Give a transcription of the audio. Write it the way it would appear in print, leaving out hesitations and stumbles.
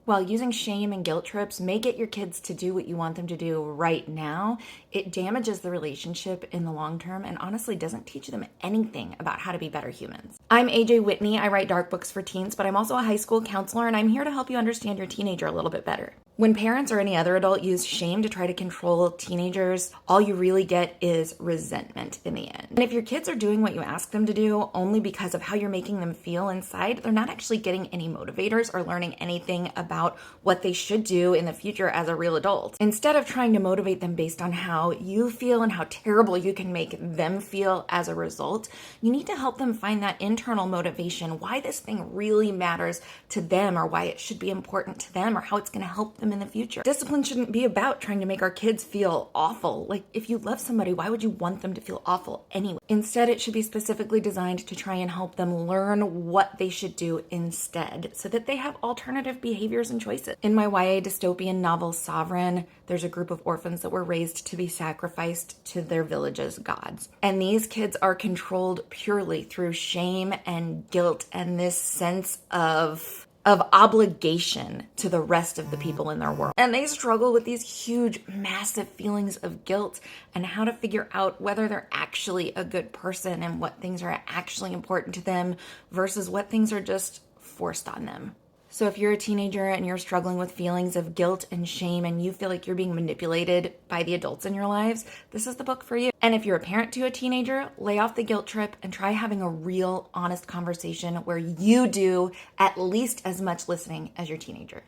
While using shame and guilt trips may get your kids to do what you want them to do right now, it damages the relationship in the long term and honestly doesn't teach them anything about how to be better humans. I'm AJ Whitney. I write dark books for teens, but I'm also a high school counselor, and I'm here to help you understand your teenager a little bit better. When parents or any other adult use shame to try to control teenagers, all you really get is resentment in the end. And if your kids are doing what you ask them to do only because of how you're making them feel inside, they're not actually getting any motivators or learning anything about what they should do in the future as a real adult. Instead of trying to motivate them based on how you feel and how terrible you can make them feel as a result, you need to help them find that internal motivation, why this thing really matters to them or why it should be important to them or how it's going to help them in the future. Discipline shouldn't be about trying to make our kids feel awful. Like, if you love somebody, why would you want them to feel awful anyway? Instead, it should be specifically designed to try and help them learn what they should do instead so that they have alternative behaviors and choices. In my YA dystopian novel Sovereign, there's a group of orphans that were raised to be sacrificed to their village's gods. And these kids are controlled purely through shame and guilt and this sense of obligation to the rest of the people in their world. And they struggle with these huge, massive feelings of guilt and how to figure out whether they're actually a good person and what things are actually important to them versus what things are just forced on them. So if you're a teenager and you're struggling with feelings of guilt and shame and you feel like you're being manipulated by the adults in your lives, this is the book for you. And if you're a parent to a teenager, lay off the guilt trip and try having a real, honest conversation where you do at least as much listening as your teenager.